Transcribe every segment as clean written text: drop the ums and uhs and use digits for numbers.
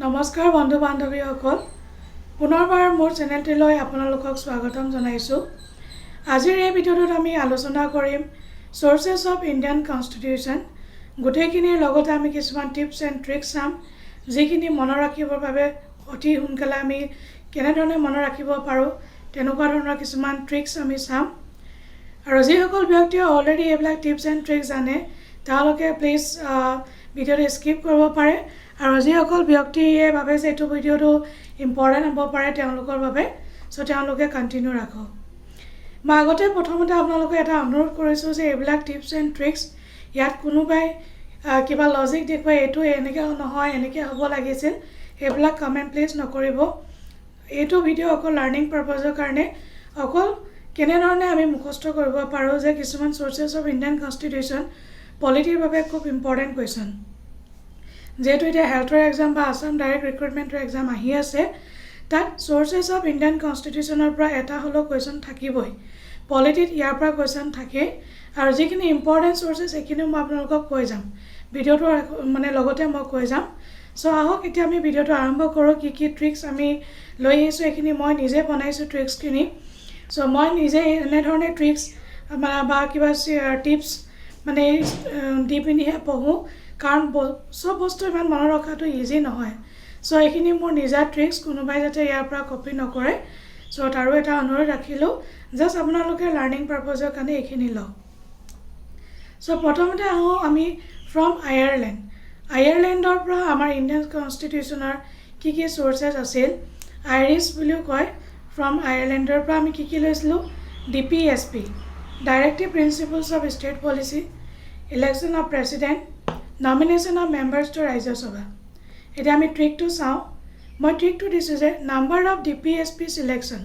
নমস্কাৰ বন্ধু বান্ধৱীসকল পুনৰবাৰ মোৰ চেনেলটিলৈ আপোনালোকক স্বাগতম জনাইছোঁ। আজিৰ এই ভিডিঅ'টোত আমি আলোচনা কৰিম সোৰ্সেছ অফ ইণ্ডিয়ান কনষ্টিটিউশ্যন। গোটেইখিনিৰ লগতে আমি কিছুমান টিপছ এণ্ড ট্ৰিক্স চাম, যিখিনি মনত ৰাখিবৰ বাবে অতি সোনকালে আমি কেনেধৰণে মনত ৰাখিব পাৰোঁ তেনেকুৱা ধৰণৰ কিছুমান ট্ৰিক্স আমি চাম। আৰু যিসকল ব্যক্তিয়ে অলৰেডি এইবিলাক টিপছ এণ্ড ট্ৰিক্স জানে তেওঁলোকে প্লিজ ভিডিঅ'টো স্কিপ কৰিব পাৰে, আৰু যিসকল ব্যক্তিয়ে ভাবে যে এইটো ভিডিঅ'টো ইম্পৰ্টেণ্ট হ'ব পাৰে তেওঁলোকৰ বাবে, চ' তেওঁলোকে কণ্টিনিউ ৰাখক। মই আগতে প্ৰথমতে আপোনালোকক এটা অনুৰোধ কৰিছোঁ যে এইবিলাক টিপছ এণ্ড ট্ৰিক্স ইয়াত কোনোবাই কিবা লজিক দেখুৱাই এইটো এনেকৈ নহয় এনেকৈ হ'ব লাগিছিল সেইবিলাক কমেণ্ট প্লিজ নকৰিব। এইটো ভিডিঅ' অকল লাৰ্ণিং পাৰপাছৰ কাৰণে, অকল কেনেধৰণে আমি মুখস্থ কৰিব পাৰোঁ যে কিছুমান সোৰ্সেছ অফ ইণ্ডিয়ান কনষ্টিটিউশ্যন পলিটিৰ বাবে খুব ইম্পৰ্টেণ্ট কুৱেশ্যন। যেহেতু এতিয়া হেল্থৰ এক্সাম বা আসাম ডাইৰেক্ট ৰিক্ৰুটমেণ্টৰ এক্সাম আহি আছে, তাত সোৰ্সেছ অফ ইণ্ডিয়ান কনষ্টিটিউশ্যনৰ পৰা এটা হ'লেও কুৱেশ্যন থাকিবই। পলিটিত ইয়াৰ পৰা কুৱেশ্যন থাকেই, আৰু যিখিনি ইম্পৰ্টেণ্ট সোৰ্সেছ সেইখিনিও মই আপোনালোকক কৈ যাম ভিডিঅ'টোৰ লগতে মই কৈ যাম। চ' আহক এতিয়া আমি ভিডিঅ'টো আৰম্ভ কৰোঁ। কি কি ট্ৰিক্স আমি লৈ আহিছোঁ এইখিনি মই নিজে বনাইছোঁ ট্ৰিক্সখিনি। চ' মই নিজে এনেধৰণে ট্ৰিক্স বা কিবা টিপছ দি পিনিহে পঢ়োঁ, কাৰণ চব বস্তু ইমান মনত ৰখাটো ইজি নহয়। চ' এইখিনি মোৰ নিজা ট্ৰিক্স, কোনোবাই যাতে ইয়াৰ পৰা কপি নকৰে। চ' তাৰো এটা অনুৰোধ ৰাখিলোঁ, জাষ্ট আপোনালোকে লাৰ্ণিং পাৰপাছৰ কাৰণে এইখিনি লওক। চ' প্ৰথমতে আহোঁ আমি ফ্ৰম আয়াৰলেণ্ড। আয়াৰলেণ্ডৰ পৰা আমাৰ ইণ্ডিয়ান কনষ্টিটিউশ্যনৰ কি কি সোৰ্সেছ আছিল, আইৰিছ বুলিও কয়। ফ্ৰম আয়াৰলেণ্ডৰ পৰা আমি কি লৈছিলোঁ, DPSP directive principles of state policy, election of president, nomination of members to Rajya Sabha. এতিয়া আমি ট্ৰিকটো চাওঁ। মই ট্ৰিকটো দিছোঁ যে number of DPSP selection.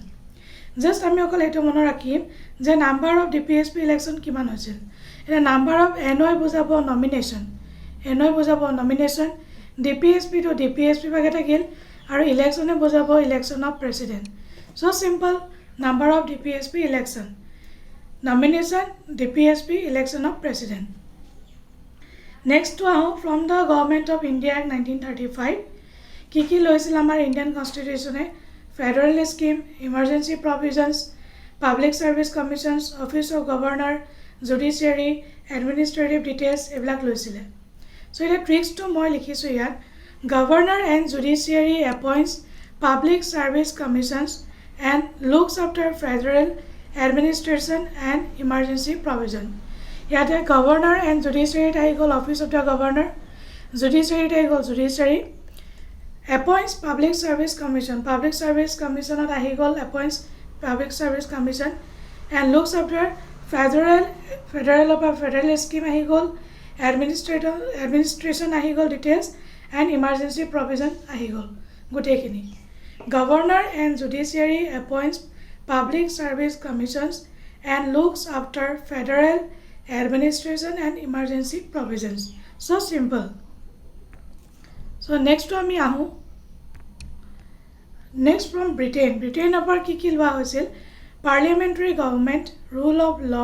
Just আমি অকল এইটো মনত ৰাখিম যে নাম্বাৰ অফ DPSP ইলেকশ্যন কিমান হৈছিল। এতিয়া নাম্বাৰ অফ NY বুজাব নমিনেশ্যন, NY বুজাব নমিনেশ্যন, DPSP to DPSP ভাগে থাকিল, আৰু ইলেকশ্যনে বুজাব election of president. So' simple, number of DPSP election, nomination, DPSP election of president. নেক্সটটো আহোঁ from the government of India act 1935। কি লৈছিল আমাৰ ইণ্ডিয়ান কনষ্টিটিউশ্যনে, federal scheme, emergency provisions, public service commissions, office of governor, judiciary, administrative details এইবিলাক লৈছিলে। So' এতিয়া ট্ৰিক্সটো মই লিখিছোঁ ইয়াত, governor and judiciary appoints public service commissions and looks after federal administration and emergency provision. ইয়াতে গভৰ্ণৰ এণ্ড জুডিচিয়াৰীত আহি গ'ল অফিচ অফ দ্য গভৰ্ণৰ, জুডিচিয়াৰীত আহি গ'ল judiciary, appoints public service commission, public service কমিশ্যনত আহি গ'ল appoints public service commission, and looks after ফেডাৰেলৰ পৰা ফেডাৰেল স্কিম আহি গ'ল, এডমিনিষ্ট্ৰেশ্যন আহি গ'ল ডিটেইলছ, এণ্ড ইমাৰ্জেঞ্চি প্ৰভিজন আহি গ'ল গোটেইখিনি। Governor and judiciary appoints public service commissions and looks after federal administration and emergency provisions. So' simple. So' নেক্সটটো আমি আহোঁ। Next from Britain. ব্ৰিটেইনৰ পৰা কি লোৱা হৈছিল, parliamentary government, rule of law,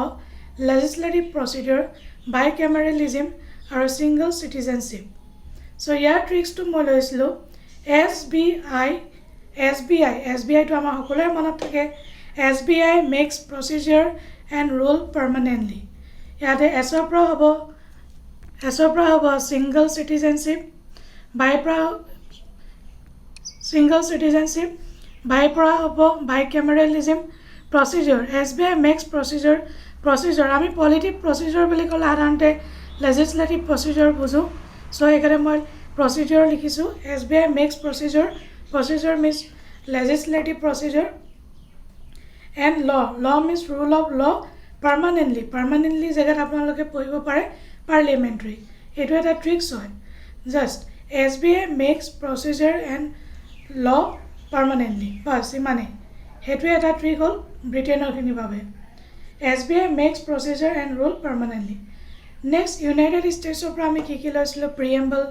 legislative procedure, bicameralism আৰু ছিংগল চিটিজেনশ্বিপ। চ' ইয়াৰ ট্ৰিক্সটো মই লৈছিলোঁ SBIটো আমাৰ সকলোৰে মনত থাকে। SBI makes procedure and rule permanently. ইয়াতে এছৰ পৰা হ'ব ছিংগল চিটিজেনশ্বিপ, বাইৰ পৰা হ'ব bicameralism, procedure SBI makes procedure আমি পলিটিভ প্ৰচিডিউৰ বুলি ক'লে সাধাৰণতে লেজিছলেটিভ প্ৰচিডিউৰ বুজোঁ। চ' সেইকাৰণে মই প্ৰচিডিউৰ লিখিছোঁ। SBI makes procedure means legislative procedure, and law means rule of law permanently জেগাত আপোনালোকে পঢ়িব পাৰে পাৰ্লিয়ামেণ্টাৰী। এইটো এটা ট্ৰিক্স হয়। Just SBI makes procedure and law permanently, বাছ ইমানেই। সেইটোৱে এটা ট্ৰিক হ'ল ব্ৰিটেইনৰখিনিৰ বাবে, SBI makes procedure and rule permanently. Next united ষ্টেটছৰ পৰা আমি কি লৈছিলোঁ, প্ৰিএম্বল,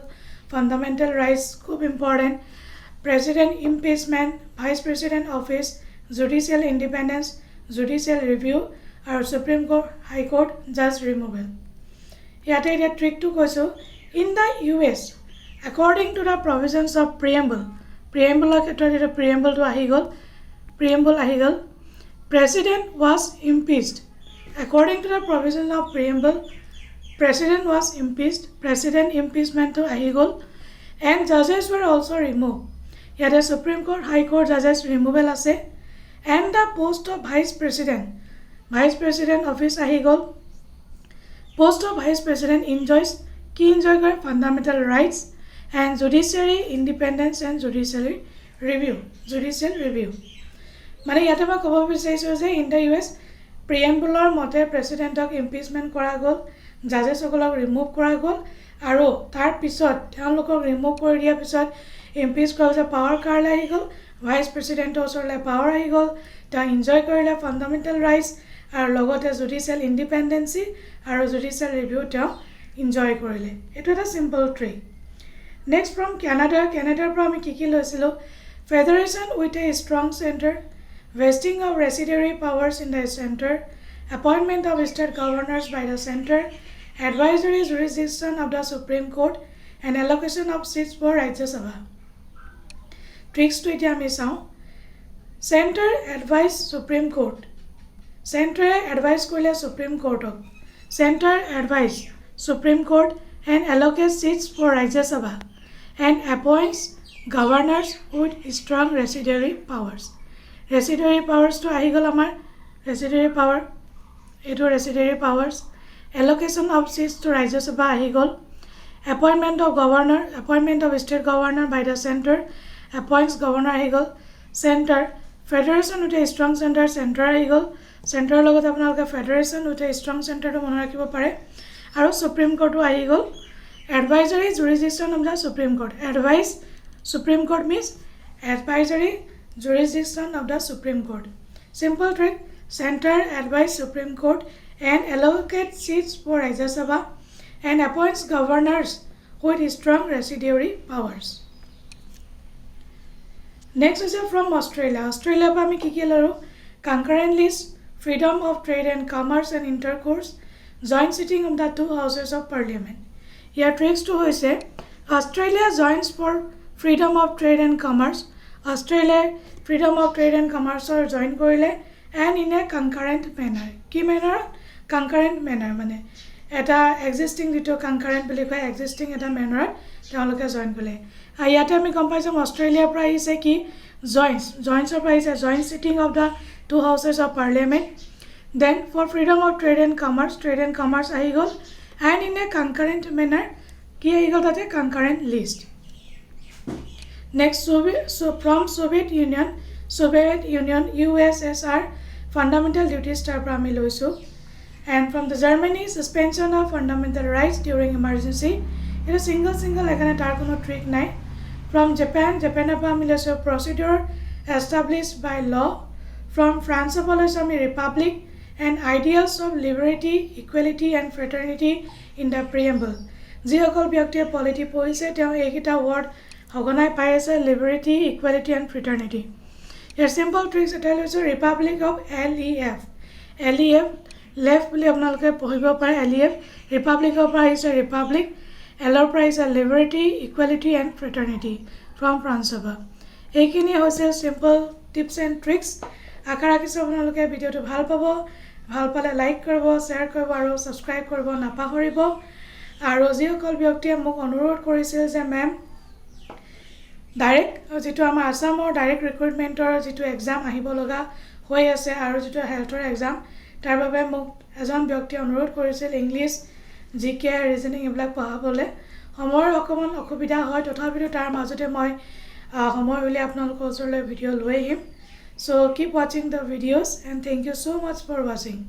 ফাণ্ডামেণ্টেল ৰাইটছ খুব important, president impeachment, vice president office, judicial independence, judicial review, আৰু সুপ্ৰিম কোৰ্ট, হাইকোৰ্ট, জাজ ৰিমুভেল। ইয়াতে এতিয়া ট্ৰিকটো কৈছোঁ, in the US according to the provisions of preamble ক্ষেত্ৰত এটা preamble টো আহি গল president was impeached according to the provision of preamble president was impeached president impeachment to ahi gol and judges were also removed yet the Supreme Court High Court judges removal ase and the post of vice president office ahi gol post of vice president enjoy fundamental rights and judiciary independence and judicial review মানে ইয়াতে মই ক'ব বিচাৰিছো যে in the US preamble মতে প্ৰেসিডেন্টক impeachment কৰা গল জাজেছ সকলক remove কৰা গল আৰু তাৰ পিছত তেওঁলোকক ৰিমুভ কৰি দিয়া পিছত ইমপিচ কৰা যে পাৱাৰ কাৰ্ড আহি গল ভাইস প্ৰেসিডেন্টৰ ওচৰলৈ পাৱাৰ আহি গল তা এনজয় কৰিলে ফান্ডামেন্টাল ৰাইটস আৰু লগতে জুডিশিয়াল ইন্ডিপেন্ডেন্সি আৰু জুডিশিয়াল ৰিভিউ তেওঁ এনজয় কৰিলে এটো এটা সিম্পল ট্ৰিক নেক্সট ফ্ৰম কানাডাৰ পৰা আমি কি লৈছিলো federation with a strong center vesting of residuary powers in the center, appointment of state governors by the center, advisory jurisdiction of the Supreme Court, and allocation of seats for Rajya Sabha. Tricks to it ami sao. Center advise Supreme Court. Center advise koile Supreme Court. Center advise Supreme Court and allocate seats for Rajya Sabha and appoints governors with strong residuary powers. Residuary powers to ahi gol amar residuary powers allocation of seats to Rajya Sabha ahi gol appointment of state governor by the center appoints governor ahi gol center federation with a strong center ahi gol center logot apnaloke federation with a strong center to mone rakhibo pare aru Supreme Court ahi gol advisory jurisdiction of the Supreme Court advice Supreme Court means advisory jurisdiction of the Supreme Court. Simple trick, center advise Supreme Court and allocate seats for Rajya Sabha and appoints governors with strong residuary powers. Next is from Australia. Australia pa ami ki laro concurrent list, freedom of trade and commerce and intercourse, joint sitting of the two houses of parliament. Here tricks to hoise Australia joins for freedom of trade and commerce. Australia freedom of trade and commerce or join korile and in a concurrent manner ki manner concurrent manner mane eta existing dito concurrent boli koi existing eta manner তেওঁলোকে join kole ayate ami kom paisam Australia pra ise ki joins or price joint sitting of the two houses of parliament then for freedom of trade and commerce ahi gol and in a concurrent manner ki ahi gol tate concurrent list. Next, from Soviet Union, USSR, fundamental duties tarprami loisu, and from the Germany, suspension of fundamental rights during emergency. It is single ekane tar kono trick nai. From Japan apami loisu procedure established by law. From France apami republic and ideals of liberty, equality, and fraternity in the preamble. Jihokol byaktiye polity poise teo ekita word Hoganai paise liberty, equality, and fraternity. Your simple tricks tell you Republic of LEF. Left boli apnaloke pohibo pare LEF. Republic of is a republic. L is a liberty, equality, and fraternity from France. Ekini hoise simple tips and tricks. Akara kisu apnaloke video to bhal pabo. Bhal pale like koribo, share koribo, aru subscribe koribo napahoribo. Aru jihokol byaktiye mok onurodh korisil je ma'am direct যেটো আমাৰ আসামৰ direct ৰিক্ৰুটমেন্টৰ যেটো exam আহিব লগা হৈ আছে আৰু যেটো হেলথৰ exam তাৰ বাবে মোক এজন ব্যক্তি অনুৰোধ কৰিছিল ইংলিশ জিকে ৰিজনিং এবিলাক পঢ়াবলে সময়ৰ অকমান অসুবিধা হয় তথাপিও তাৰ মাজতে মই সময় উলিয়াই আপোনালোকৰ ওচৰলৈ ভিডিও লৈ আহিম so keep watching the videos and thank you so much for watching